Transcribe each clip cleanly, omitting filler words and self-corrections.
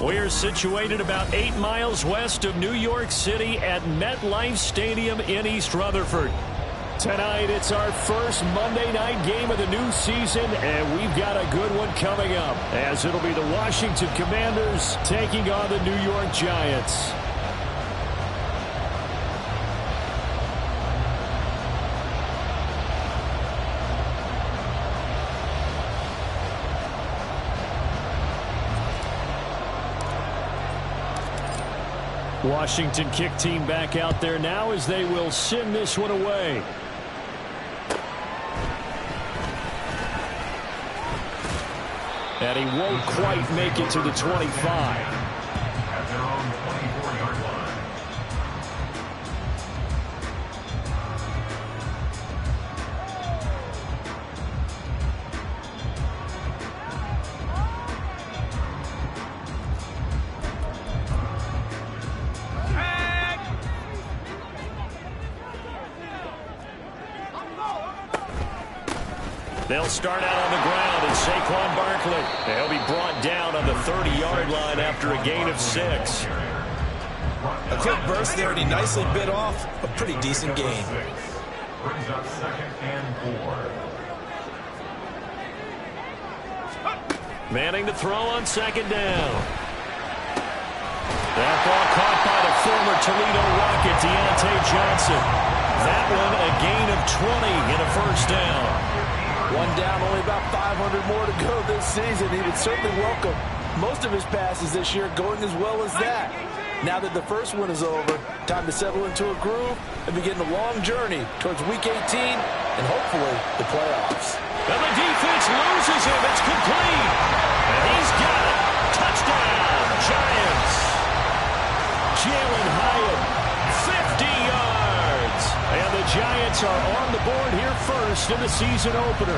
We're situated about 8 miles west of New York City at MetLife Stadium in East Rutherford. Tonight, it's our first Monday night game of the new season, and we've got a good one coming up, as it'll be the Washington Commanders taking on the New York Giants. Washington kick team back out there now as they will send this one away. And he won't quite make it to the 25. At their own 24-yard line. They'll start out on the ground, and Saquon Barkley. They'll be brought down on the 30-yard line after a gain of 6. A quick burst there, and he nicely bit off a pretty decent gain. Brings up 2nd and 4. Manning to throw on 2nd down. That ball caught by the former Toledo Rocket, Deontay Johnson. That one a gain of 20 and a first down. One down, only about 500 more to go this season. He would certainly welcome most of his passes this year going as well as that. Now that the first one is over, time to settle into a groove and begin the long journey towards Week 18 and hopefully the playoffs. And the defense loses him. It's complete. And he's got it. Touchdown, Giants. Jalen Hyatt, 50 yards. And the Giants are on the board here first in the season opener.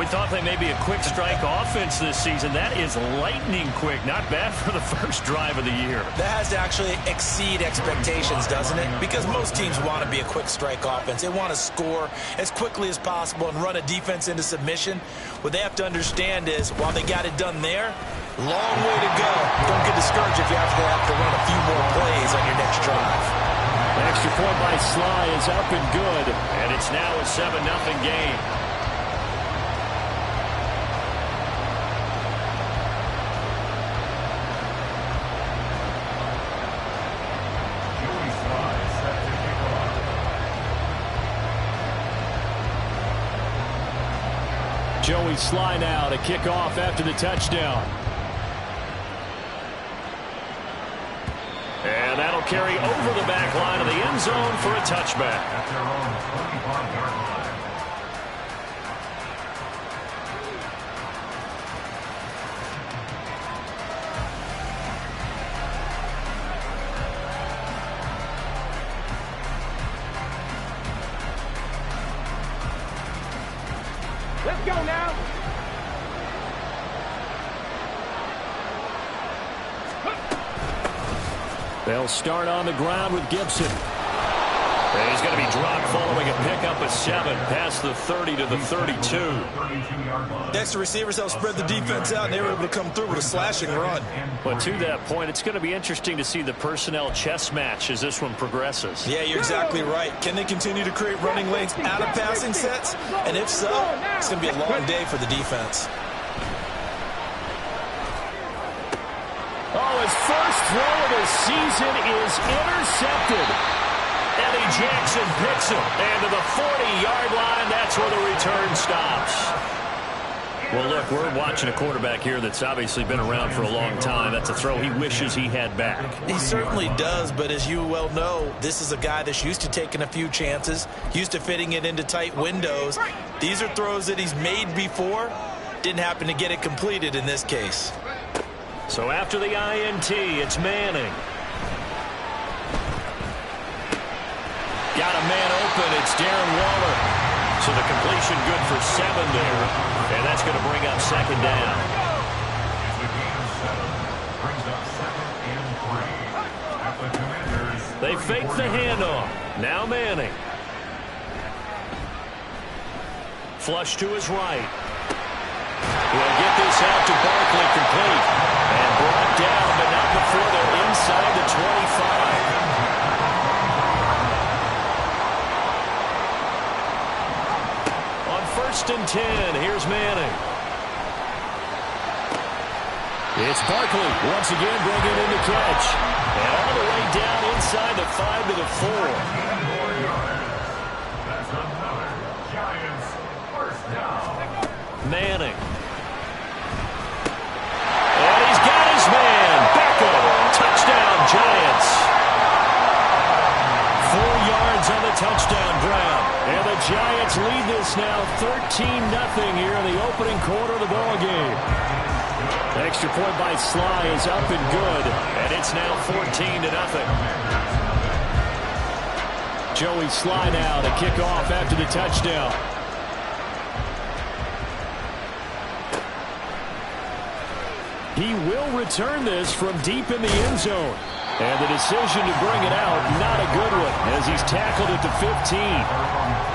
We thought they may be a quick strike offense this season. That is lightning quick. Not bad for the first drive of the year. That has to actually exceed expectations, doesn't it? Because most teams want to be a quick strike offense. They want to score as quickly as possible and run a defense into submission. What they have to understand is, while they got it done there, long way to go. Don't get discouraged if you have to run a few more plays on your next drive. The extra point by Sly is up and good, and it's now a 7-0 game. Joey Sly now to kick off after the touchdown. And that'll carry over the back line of the end zone for a touchback. At their own 25-yard line. Let's go now. They'll start on the ground with Gibson. And he's going to be dropped following a pickup of 7 past the 30 to the 32. Next, the receivers help spread the defense out, and they were able to come through with a slashing run. But to that point, it's going to be interesting to see the personnel chess match as this one progresses. Yeah, you're exactly right. Can they continue to create running lanes out of passing sets? And if so, it's going to be a long day for the defense. Oh, his first throw of the season is intercepted. Eddie Jackson picks him. And to the 40-yard line, that's where the return stops. Well, look, we're watching a quarterback here that's obviously been around for a long time. That's a throw he wishes he had back. He certainly does, but as you well know, this is a guy that's used to taking a few chances, used to fitting it into tight windows. These are throws that he's made before. Didn't happen to get it completed in this case. So after the INT, it's Manning. Got a man open. It's Darren Waller. So the completion good for 7 there. And that's going to bring up 2nd down. They fake the handoff. Now Manning. Flush to his right. He'll get this out to Barkley complete. And brought first and 10. Here's Manning. It's Barkley once again bringing in the catch. And all the way down inside the 5 to the 4. That's another Giants first down. Manning. And he's got his man. Beckham. Touchdown, Giants. 4 yards on the touchdown grab. And the Giants lead this now 13-0 here in the opening quarter of the ball game. Extra point by Sly is up and good, and it's now 14-0. Joey Sly now to kick off after the touchdown. He will return this from deep in the end zone. And the decision to bring it out, not a good one, as he's tackled at the 15.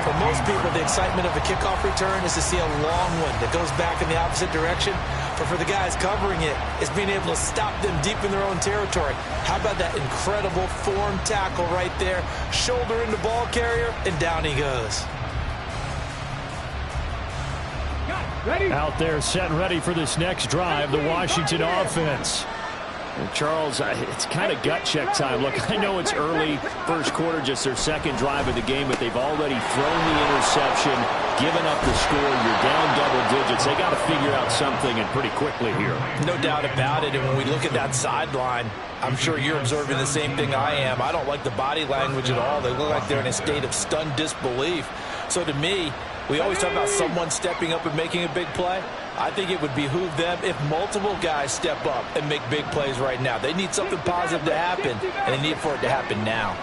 For most people, the excitement of a kickoff return is to see a long one that goes back in the opposite direction. But for the guys covering it, it's being able to stop them deep in their own territory. How about that incredible form tackle right there? Shoulder into ball carrier, and down he goes. Out there set and ready for this next drive, the Washington offense. And Charles, it's kind of gut check time. Look, I know it's early, first quarter, just their second drive of the game, but they've already thrown the interception, given up the score. You're down double digits. They got to figure out something, and pretty quickly here. No doubt about it. And when we look at that sideline, I'm sure you're observing the same thing I am. I don't like the body language at all. They look like they're in a state of stunned disbelief. So to me, we always talk about someone stepping up and making a big play. I think it would behoove them if multiple guys step up and make big plays right now. They need something positive to happen, and they need for it to happen now.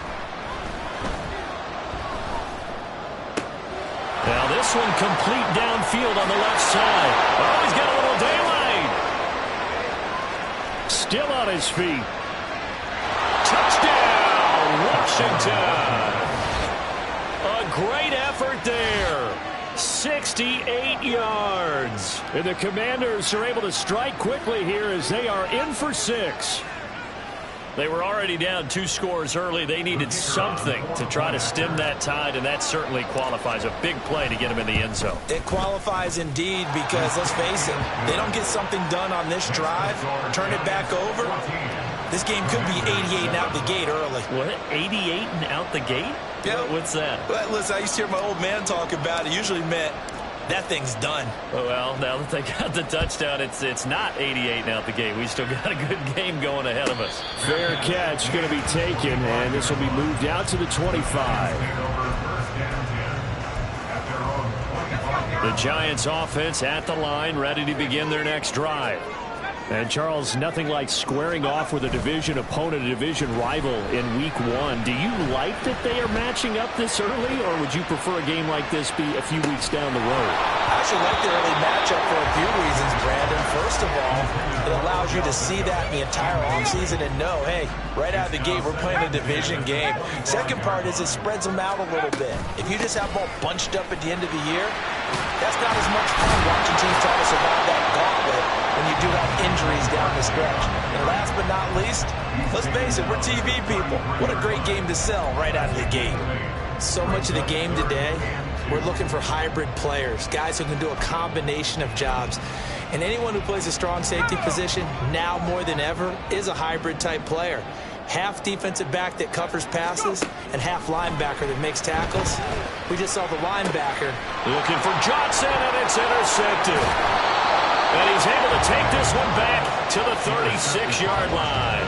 Now this one complete downfield on the left side. Oh, he's got a little daylight. Still on his feet. Touchdown, Washington. A great effort there. 68 yards. And the Commanders are able to strike quickly here as they are in for 6. They were already down 2 scores early. They needed something to try to stem that tide, and that certainly qualifies. A big play to get them in the end zone. It qualifies indeed because, let's face it, they don't get something done on this drive, turn it back over, this game could be 88 and out the gate early. What? 88 and out the gate? Yeah. What's that? Well, listen, I used to hear my old man talk about it. Usually meant that thing's done. Well, now that they got the touchdown, it's not 88 and out the gate. We still got a good game going ahead of us. Fair catch going to be taken, and this will be moved out to the 25. The Giants offense at the line, ready to begin their next drive. And, Charles, nothing like squaring off with a division opponent, a division rival in Week 1. Do you like that they are matching up this early, or would you prefer a game like this be a few weeks down the road? I actually like the early matchup for a few reasons, Brandon. First of all, it allows you to see that the entire offseason and know, hey, right out of the gate, we're playing a division game. Second part is it spreads them out a little bit. If you just have them all bunched up at the end of the year, that's not as much fun watching teams try to survive that gauntlet when you do have injuries down the stretch. And last but not least, let's face it, we're TV people. What a great game to sell right out of the gate. So much of the game today, we're looking for hybrid players, guys who can do a combination of jobs. And anyone who plays a strong safety position, now more than ever, is a hybrid type player. Half defensive back that covers passes and half linebacker that makes tackles. We just saw the linebacker looking for Johnson, and it's intercepted. And he's able to take this one back to the 36-yard line.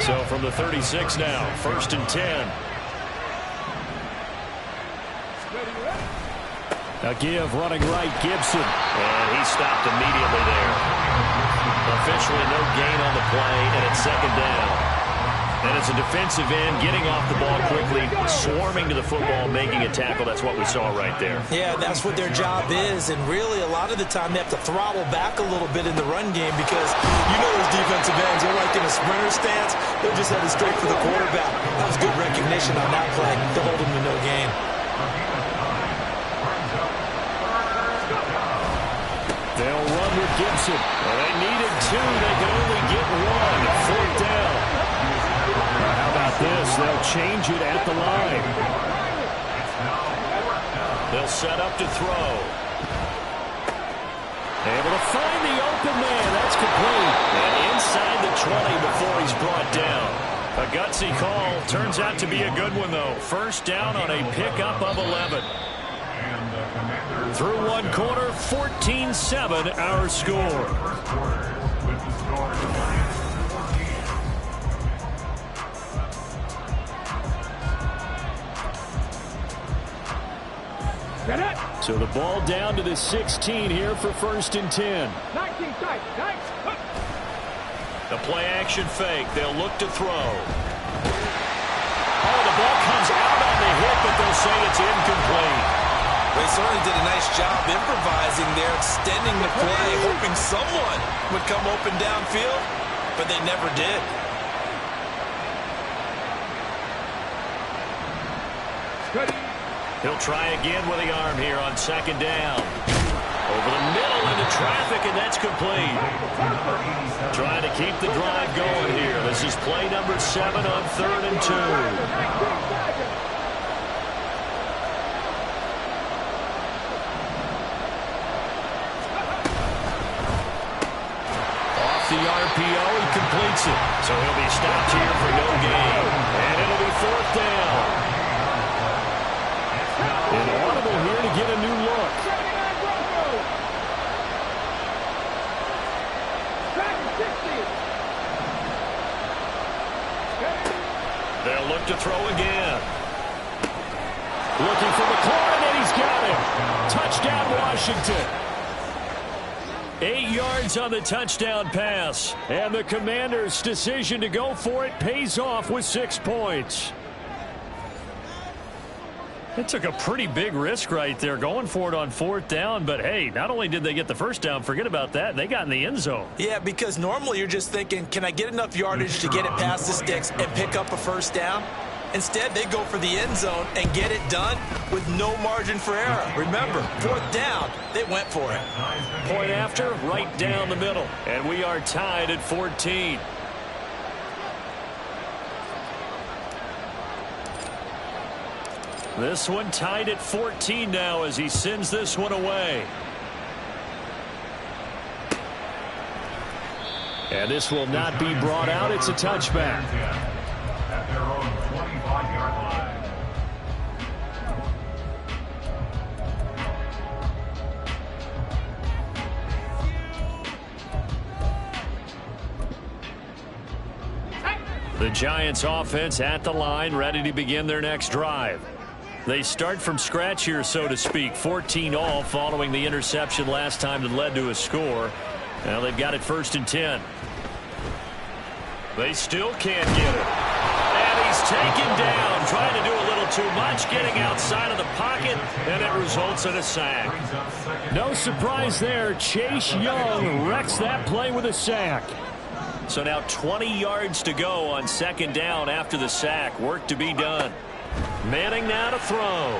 So from the 36 now, 1st and 10. A give running right, Gibson. And he stopped immediately there. Officially no gain on the play, and it's 2nd down. And as a defensive end, getting off the ball quickly, swarming to the football, making a tackle. That's what we saw right there. Yeah, that's what their job is. And really, a lot of the time, they have to throttle back a little bit in the run game because you know those defensive ends, they're like in a sprinter stance. They're just headed straight for the quarterback. That was good recognition on that play to hold him to no gain. They'll run with Gibson. Well, they needed 2. They could only get 1. 4th down. How about this? They'll change it at the line. He'll set up to throw. Able to find the open man. That's complete. And inside the 20 before he's brought down. A gutsy call. Turns out to be a good one, though. First down on a pickup of 11. Through one quarter, 14-7 our score. So the ball down to the 16 here for 1st and 10. 19 tight. The play action fake. They'll look to throw. Oh, the ball comes out on the hit, but they'll say it's incomplete. They certainly did a nice job improvising there, extending the play, hoping someone would come open downfield, but they never did. He'll try again with the arm here on 2nd down. Over the middle into traffic, and that's complete. Trying to keep the drive going here. This is play number 7 on 3rd and 2. Off the RPO, he completes it. So he'll be stopped here for no gain. And it'll be 4th down. An audible here to get a new look. They'll look to throw again. Looking for McLaurin, and he's got him. Touchdown, Washington. 8 yards on the touchdown pass. And the Commanders' decision to go for it pays off with 6 points. It took a pretty big risk right there going for it on 4th down, but hey, not only did they get the first down, forget about that, they got in the end zone. Yeah, because normally you're just thinking, can I get enough yardage to get it past the sticks and pick up a first down? Instead, they go for the end zone and get it done with no margin for error. Remember, 4th down, they went for it. Point after, right down the middle, and we are tied at 14. This one tied at 14 now as he sends this one away. And this will not be brought out. It's a touchback. At their own 25-yard line. The Giants offense at the line, ready to begin their next drive. They start from scratch here, so to speak. 14 all following the interception last time that led to a score. Now they've got it 1st and 10. They still can't get it. And he's taken down, trying to do a little too much, getting outside of the pocket, and it results in a sack. No surprise there. Chase Young wrecks that play with a sack. So now 20 yards to go on 2nd down after the sack. Work to be done. Manning now to throw.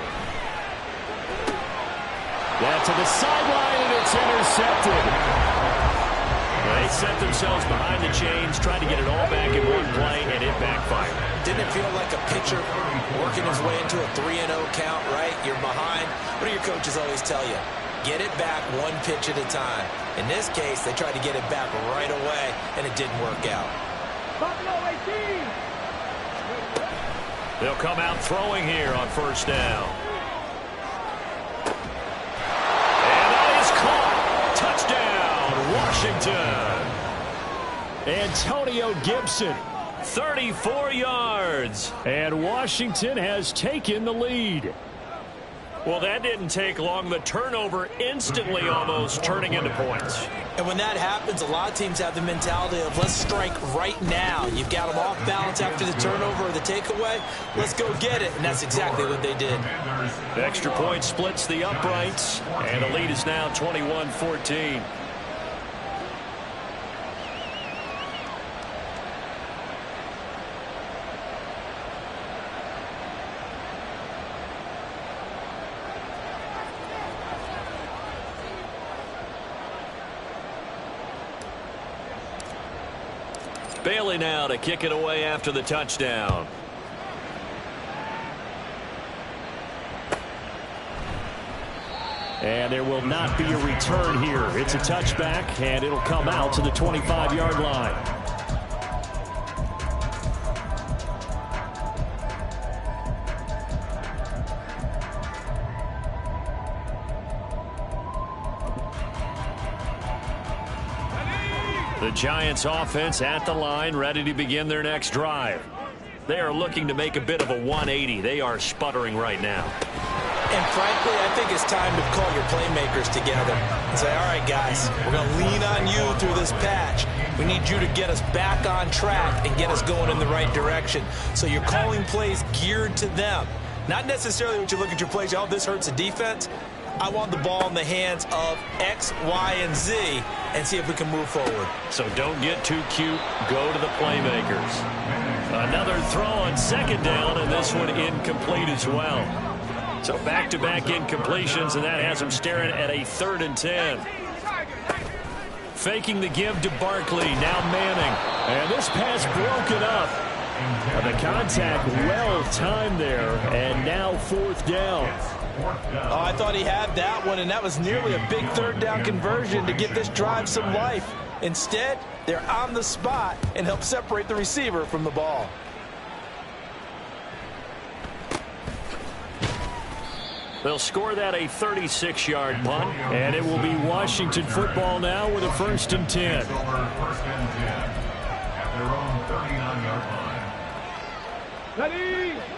Down to the sideline, and it's intercepted. They set themselves behind the chains, trying to get it all back in one play, and it backfired. Didn't it feel like a pitcher working his way into a 3-0 count, right? You're behind. What do your coaches always tell you? Get it back one pitch at a time. In this case, they tried to get it back right away, and it didn't work out. They'll come out throwing here on 1st down. And that is caught. Touchdown, Washington. Antonio Gibson, 34 yards. And Washington has taken the lead. Well, that didn't take long. The turnover instantly almost turning into points. And when that happens, a lot of teams have the mentality of let's strike right now. You've got them off balance after the turnover or the takeaway. Let's go get it. And that's exactly what they did. The extra point splits the uprights. And the lead is now 21-14. Bailey now to kick it away after the touchdown. And there will not be a return here. It's a touchback, and it'll come out to the 25-yard line. The Giants offense at the line, ready to begin their next drive. They are looking to make a bit of a 180. They are sputtering right now. And frankly, I think it's time to call your playmakers together and say, all right, guys, we're going to lean on you through this patch. We need you to get us back on track and get us going in the right direction. So you're calling plays geared to them. Not necessarily what you look at your plays, oh, this hurts the defense. I want the ball in the hands of X, Y, and Z and see if we can move forward. So don't get too cute. Go to the playmakers. Another throw on second down, and this one incomplete as well. So back-to-back incompletions, and that has him staring at a 3rd and 10. Faking the give to Barkley, now Manning. And this pass broken up. The contact well-timed there, and now 4th down. Oh, I thought he had that one, and that was nearly a big 3rd down conversion to give this drive some life. Instead, they're on the spot and help separate the receiver from the ball. They'll score that a 36-yard punt, and it will be Washington football now with a 1st and 10. First and 10 at their own 39-yard line.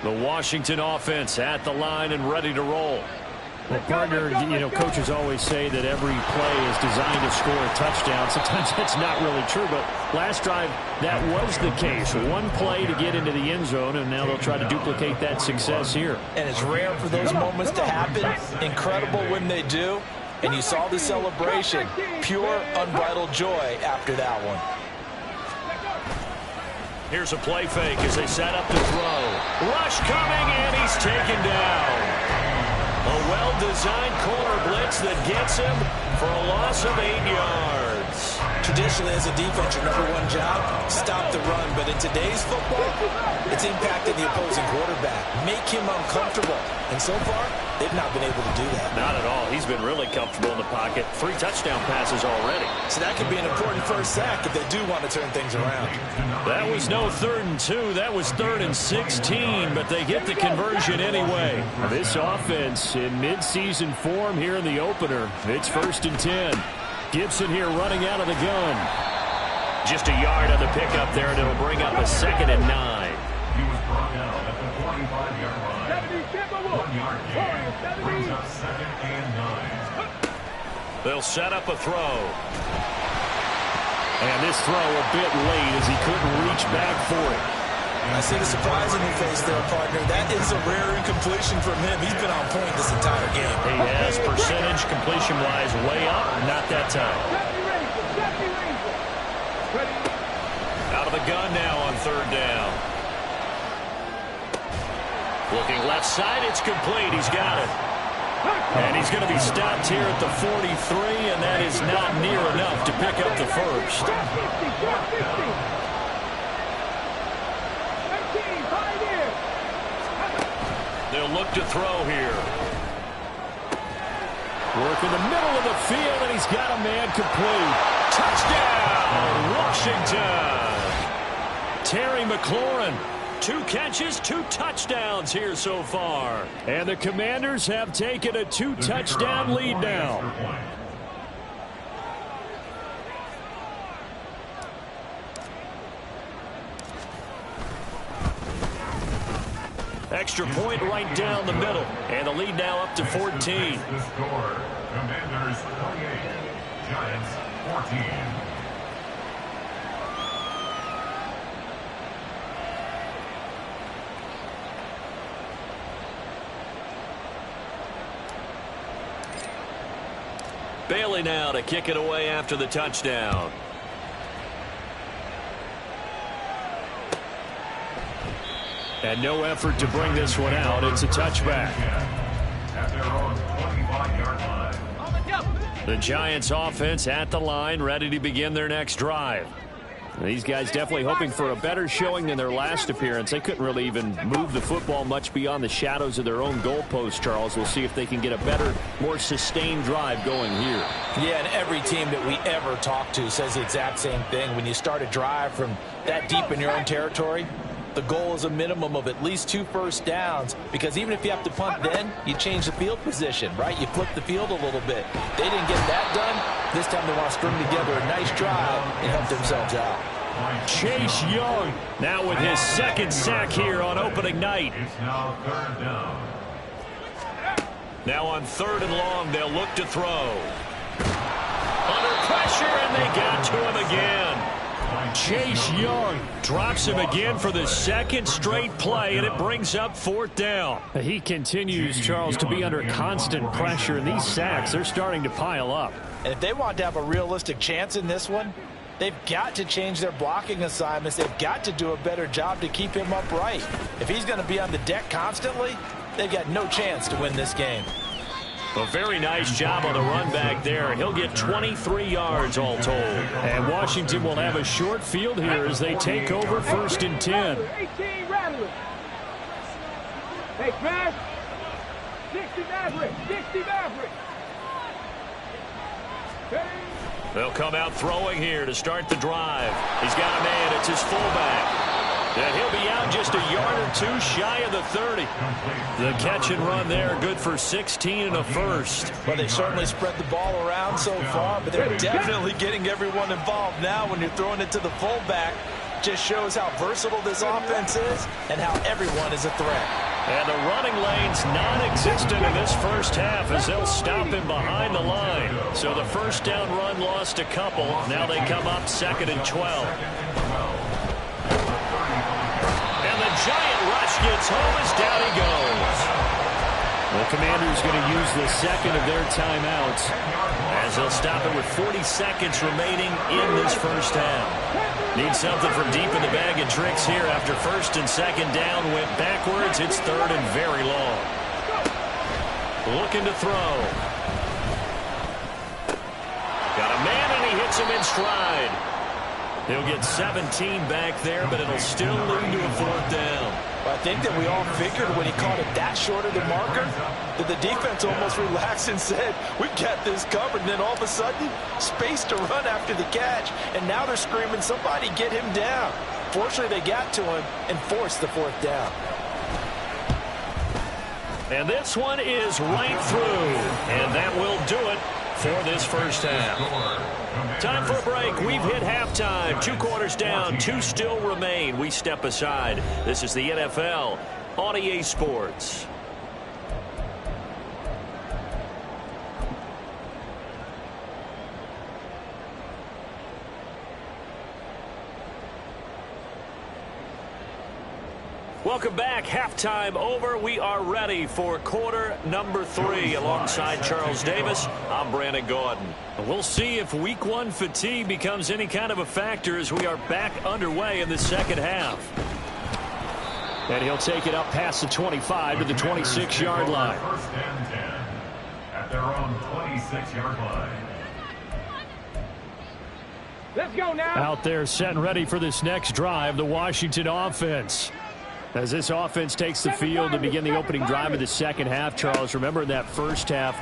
The Washington offense at the line and ready to roll. Well, partner, coaches always say that every play is designed to score a touchdown. Sometimes that's not really true, but last drive, that was the case. One play to get into the end zone, and now they'll try to duplicate that success here. And it's rare for those moments to happen. Incredible when they do. And you saw the celebration. Pure, unbridled joy after that one. Here's a play fake as they set up to throw. Rush coming, and he's taken down. A well-designed corner blitz that gets him for a loss of 8 yards. Traditionally, as a defense, your #1 job, stop the run. But in today's football, it's impacting the opposing quarterback. Make him uncomfortable. And so far, they've not been able to do that. Not at all. He's been really comfortable in the pocket. 3 touchdown passes already. So that could be an important first sack if they do want to turn things around. That was no 3rd and 2. That was 3rd and 16, but they get the conversion anyway. This offense in midseason form here in the opener. It's 1st and 10. Gibson here running out of the gun. Just a yard on the pickup there, and it'll bring up a 2nd and 9. He was brought down at the 45-yard line. 1 yard gain brings up 2nd and 9. They'll set up a throw. And this throw a bit late as he couldn't reach back for it. I see the surprise in your face there, partner. That is a rare incompletion from him. He's been on point this entire game. He has percentage completion-wise way up, not that time. Out of the gun now on 3rd down. Looking left side, it's complete. He's got it. And he's going to be stopped here at the 43, and that is not near enough to pick up the 1st. They'll look to throw here. Work in the middle of the field, and he's got a man complete. Touchdown, Washington. Terry McLaurin. 2 catches, 2 touchdowns here so far. And the Commanders have taken a 2-touchdown lead now. Extra point right down the middle. And the lead now up to 14. The score, Commanders 28, Giants 14. Bailey now to kick it away after the touchdown. And no effort to bring this one out. It's a touchback. At their own 25-yard line. The Giants offense at the line, ready to begin their next drive. These guys definitely hoping for a better showing than their last appearance. They couldn't really even move the football much beyond the shadows of their own goalpost, Charles. We'll see if they can get a better, more sustained drive going here. Yeah, and every team that we ever talk to says the exact same thing. When you start a drive from that deep in your own territory, the goal is a minimum of at least 2 first downs, because even if you have to punt then, you change the field position, right? You flip the field a little bit. They didn't get that done. This time they want to string together a nice drive and help themselves out. Chase Young now with his second sack here on opening night. It's now 3rd down. Now on 3rd and long, they'll look to throw. Under pressure, and they got to him again. Chase Young drops him again for the second straight play, and it brings up 4th down. He continues, Charles, to be under constant pressure, and these sacks, they're starting to pile up. And if they want to have a realistic chance in this one, they've got to change their blocking assignments. They've got to do a better job to keep him upright. If he's going to be on the deck constantly, they've got no chance to win this game. A very nice job on the run back there. He'll get 23 yards all told. And Washington will have a short field here as they take over 1st and 10. 18 Rattler. Hey, Crash. 60 Maverick. 60 Maverick. They'll come out throwing here to start the drive. He's got a man. It's his fullback. And he'll be out just a yard or 2 shy of the 30. The catch and run there, good for 16 and a first. Well, they certainly spread the ball around so far, but they're definitely getting everyone involved now when you're throwing it to the fullback. Just shows how versatile this offense is and how everyone is a threat. And the running lane's non-existent in this first half as they'll stop him behind the line. So the first down run lost a couple. Now they come up 2nd and 12. And the giant rush gets home as down he goes. The Commanders going to use the second of their timeouts as they'll stop it with 40 seconds remaining in this first half. Need something from deep in the bag of tricks here after 1st and 2nd down went backwards. It's 3rd and very long. Looking to throw. Got a man and he hits him in stride. He'll get 17 back there, but it'll still lead to a 4th down. I think that we all figured when he caught it that short of the marker that the defense almost relaxed and said, we've got this covered. And then all of a sudden, space to run after the catch. And now they're screaming, somebody get him down. Fortunately, they got to him and forced the 4th down. And this one is right through. And that will do it for this first half. Time for a break. We've hit halftime. 2 quarters down. 2 still remain. We step aside. This is the NFL on EA Sports. Welcome back. Halftime over. We are ready for quarter number 3 alongside Charles Davis. I'm Brandon Gordon. We'll see if week 1 fatigue becomes any kind of a factor as we are back underway in the second half. And he'll take it up past the 25 to the 26-yard line. 1st and 10 at their own 26-yard line. Let's go now. Out there set and ready for this next drive, the Washington offense. As this offense takes the field to begin the opening drive of the second half, Charles, remember in that first half,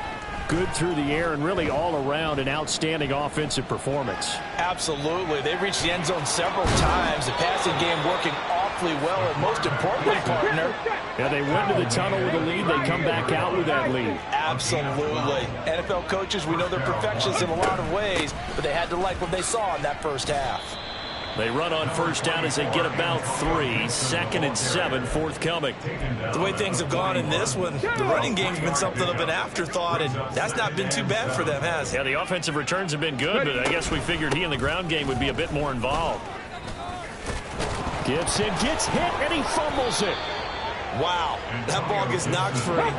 good through the air and really all around an outstanding offensive performance. Absolutely. They reached the end zone several times. The passing game working awfully well, and most importantly, partner. Yeah, they went to the tunnel with a lead. They come back out with that lead. Absolutely. NFL coaches, we know they're perfectionists in a lot of ways, but they had to like what they saw in that first half. They run on first down as they get about 3. 2nd and 7 forthcoming. The way things have gone in this one, the running game's been something of an afterthought, and that's not been too bad for them, has it? Yeah, the offensive returns have been good, but I guess we figured he in the ground game would be a bit more involved. Gibson gets hit, and he fumbles it. Wow, that ball gets knocked free,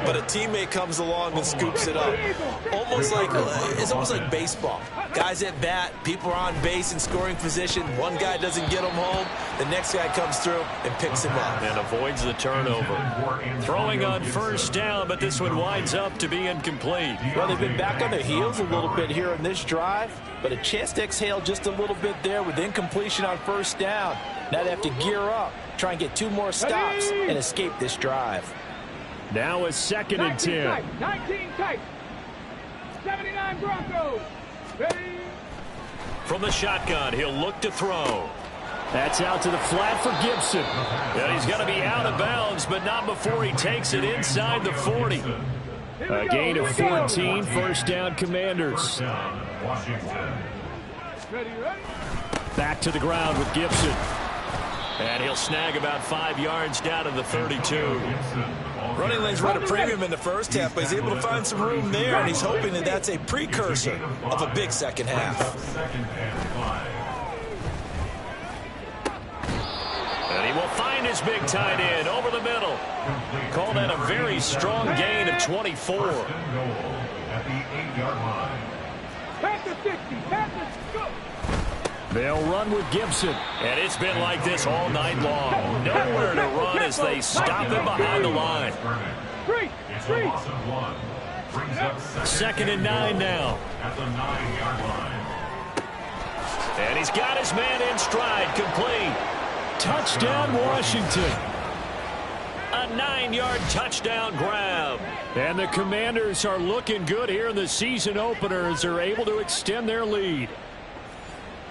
but a teammate comes along and scoops it up. It's almost like baseball. Guys at bat, people are on base in scoring position. One guy doesn't get him home. The next guy comes through and picks him up. And avoids the turnover. Throwing on first down, but this one winds up to be incomplete. Well, they've been back on their heels a little bit here in this drive, but a chance to exhale just a little bit there with incompletion on first down. Now they have to gear up, try and get 2 more stops, and escape this drive. Now a 2nd and 10. 19 tight. 79 Broncos. Ready. From the shotgun, he'll look to throw. That's out to the flat for Gibson. And he's going to be out of bounds, but not before he takes it inside the 40. A gain of 14, first down Commanders. Ready. Back to the ground with Gibson. And he'll snag about 5 yards down to the 32. Running lanes were at a premium in the first half, but he's able to find some room there, and he's hoping that that's a precursor of a big second half. And he will find his big tight end over the middle. Call that a very strong gain of 24. At the 8-yard line. Pass the 60. Pass the go. They'll run with Gibson. And it's been like this all night long. Nowhere to run as they stop him behind the line. It's a loss of 1. Brings up 2nd and 9 now. at the 9-yard line. And he's got his man in stride, complete. Touchdown, Washington. A 9-yard touchdown grab. And the Commanders are looking good here in the season opener as they're able to extend their lead.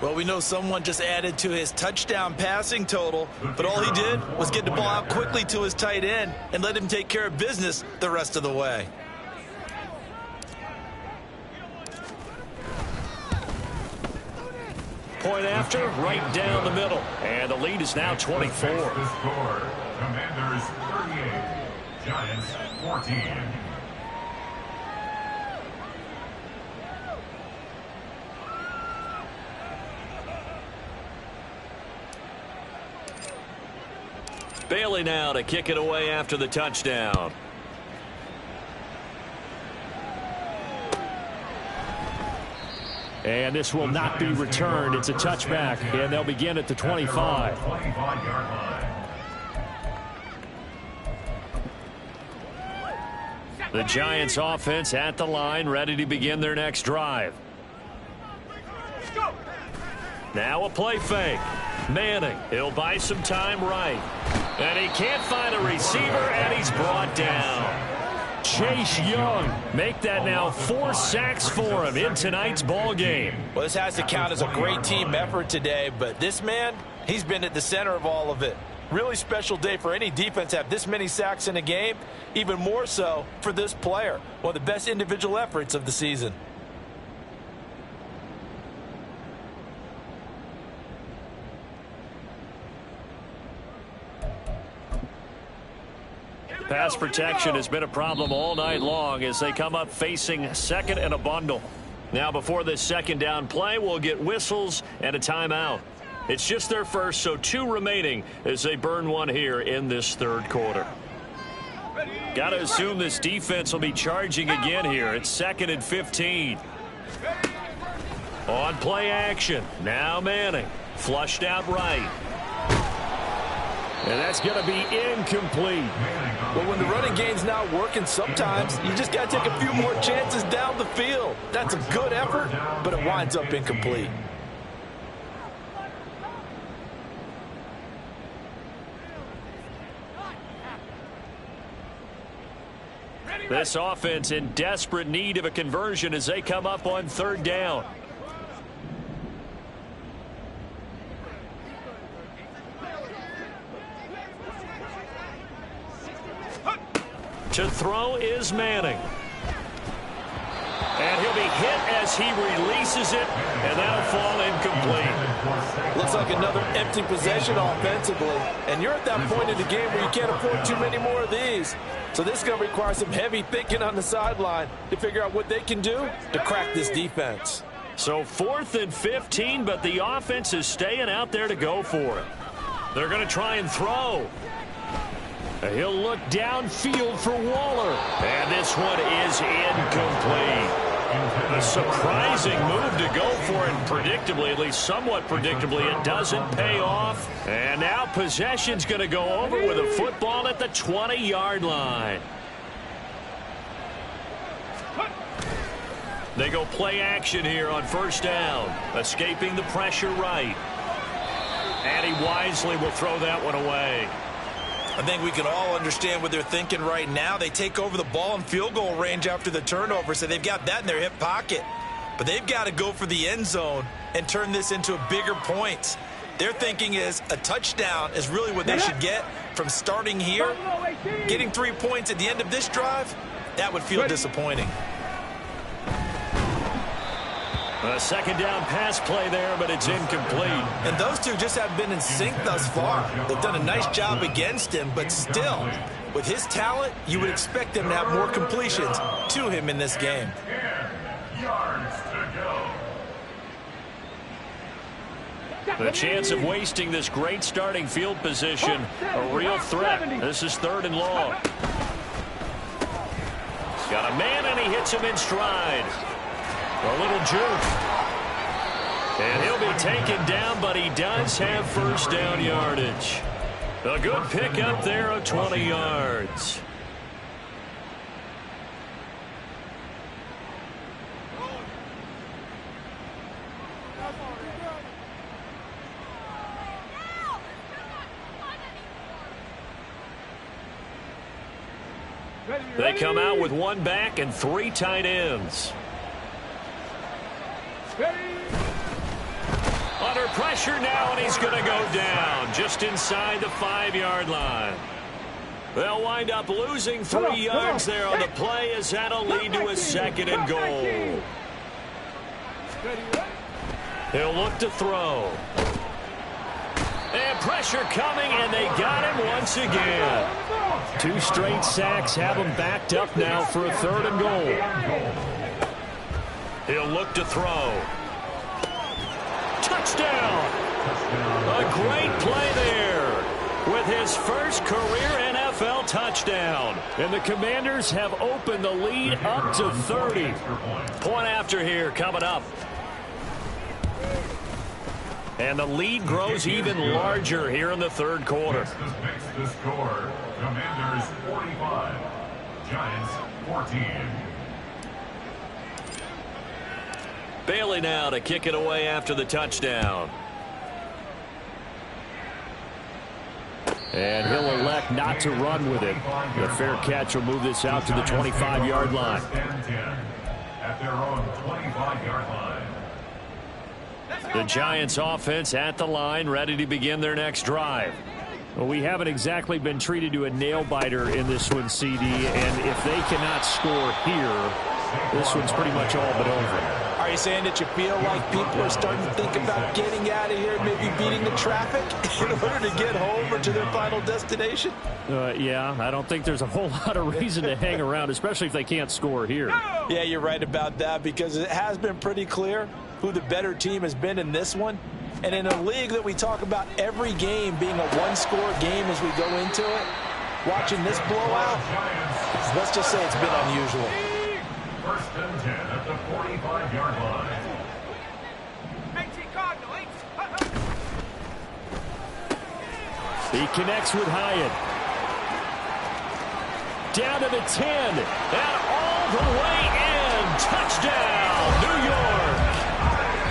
Well, we know someone just added to his touchdown passing total, but all he did was get the ball out quickly to his tight end and let him take care of business the rest of the way. Point after, right down the middle. And the lead is now 24. The score, Commanders 38, Giants 14. Bailey now to kick it away after the touchdown. And this will not be returned. It's a touchback, and they'll begin at the 25. 25-yard line. The Giants offense at the line, ready to begin their next drive. Now a play fake. Manning, he'll buy some time right. And he can't find a receiver, and he's brought down. Chase Young, make that now 4 sacks for him in tonight's ball game. Well, this has to count as a great team effort today, but this man, he's been at the center of all of it. Really special day for any defense to have this many sacks in a game, even more so for this player. One of the best individual efforts of the season. Pass protection has been a problem all night long as they come up facing second and a bundle. Now before this second down play, we'll get whistles and a timeout. It's just their first, so 2 remaining as they burn one here in this third quarter. Got to assume this defense will be charging again here. It's 2nd and 15. On play action. Now Manning. Flushed out right. And that's going to be incomplete. Well, when the running game's not working, sometimes you just got to take a few more chances down the field. That's a good effort, but it winds up incomplete. This offense in desperate need of a conversion as they come up on 3rd down. To throw is Manning. And he'll be hit as he releases it, and that'll fall incomplete. Looks like another empty possession offensively, and you're at that point in the game where you can't afford too many more of these. So this is going to require some heavy thinking on the sideline to figure out what they can do to crack this defense. So 4th and 15, but the offense is staying out there to go for it. They're going to try and throw. He'll look downfield for Waller. And this one is incomplete. A surprising move to go for it, and predictably, at least somewhat predictably, it doesn't pay off. And now possession's going to go over with a football at the 20-yard line. They go play action here on first down, escaping the pressure right. And he wisely will throw that one away. I think we can all understand what they're thinking right now. They take over the ball in field goal range after the turnover, so they've got that in their hip pocket. But they've got to go for the end zone and turn this into a bigger point. Their thinking is a touchdown is really what they should get from starting here. Getting 3 points at the end of this drive, that would feel disappointing. A second down pass play there, but it's incomplete. And those two just haven't been in sync thus far. They've done a nice job against him, but still, with his talent, you would expect them to have more completions to him in this game. 10 yards to go. The chance of wasting this great starting field position, a real threat. This is 3rd and long. Got a man, and he hits him in stride. A little juke. And he'll be taken down, but he does have first down yardage. A good pickup there of 20 yards. They come out with 1 back and 3 tight ends. Under pressure now, and he's going to go down just inside the 5-yard line. They'll wind up losing 3 yards there on the play, as that'll lead to a 2nd and goal. He'll look to throw. And pressure coming, and they got him once again. 2 straight sacks have him backed up now for a 3rd and goal. He'll look to throw. Touchdown! A great play there with his first career NFL touchdown. And the Commanders have opened the lead up to 30. Point after here coming up. And the lead grows even larger here in the 3rd quarter. This makes the score. Commanders 45, Giants 14. Bailey now to kick it away after the touchdown. And he'll elect not to run with it. The fair catch will move this out to the 25-yard line. At their own 25-yard line. The Giants offense at the line, ready to begin their next drive. Well, we haven't exactly been treated to a nail-biter in this one, CD, and if they cannot score here, this one's pretty much all but over. Are you saying that you feel like people are starting to think about getting out of here and maybe beating the traffic in order to get home or to their final destination? Yeah, I don't think there's a whole lot of reason to hang around, especially if they can't score here. Yeah, you're right about that, because it has been pretty clear who the better team has been in this one. And in a league that we talk about every game being a one-score game as we go into it, watching this blowout, let's just say it's been unusual. 1st and 10 at the 45-yard line. He connects with Hyatt. Down to the 10. And all the way in. Touchdown, New York.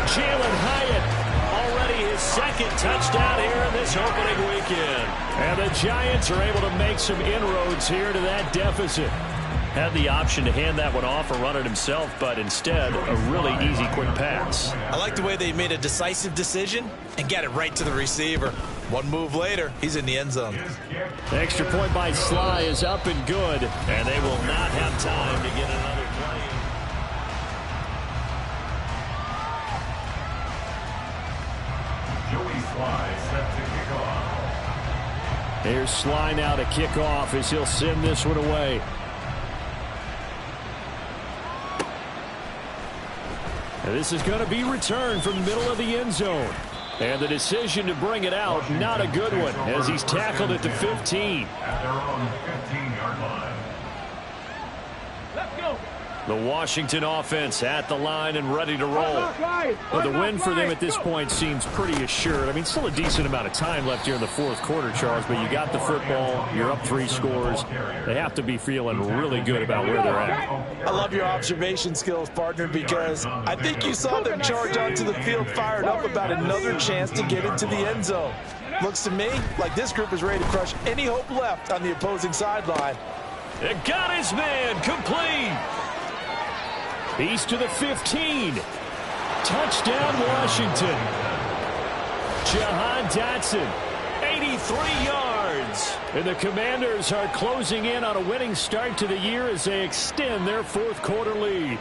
Jalen Hyatt, already his 2nd touchdown here in this opening weekend. And the Giants are able to make some inroads here to that deficit. Had the option to hand that one off or run it himself, but instead, a really easy, quick pass. I like the way they made a decisive decision and got it right to the receiver. One move later, he's in the end zone. Extra point by Sly is up and good, and they will not have time to get another play. Joey Sly set to kick off. Here's Sly now to kick off as he'll send this one away. And this is going to be returned from the middle of the end zone. And the decision to bring it out, not a good one, as he's tackled at the 15. At their own 15-yard line. Let's go. The Washington offense at the line and ready to roll. Well, the win for them at this point seems pretty assured. I mean, still a decent amount of time left here in the fourth quarter, Charles, but you got the football. You're up 3 scores. They have to be feeling really good about where they're at. I love your observation skills, partner, because I think you saw them charge onto the field fired up about another chance to get into the end zone. Looks to me like this group is ready to crush any hope left on the opposing sideline. It got his man complete. He's to the 15. Touchdown, Washington. Jahan Dotson, 83 yards. And the Commanders are closing in on a winning start to the year as they extend their fourth quarter lead.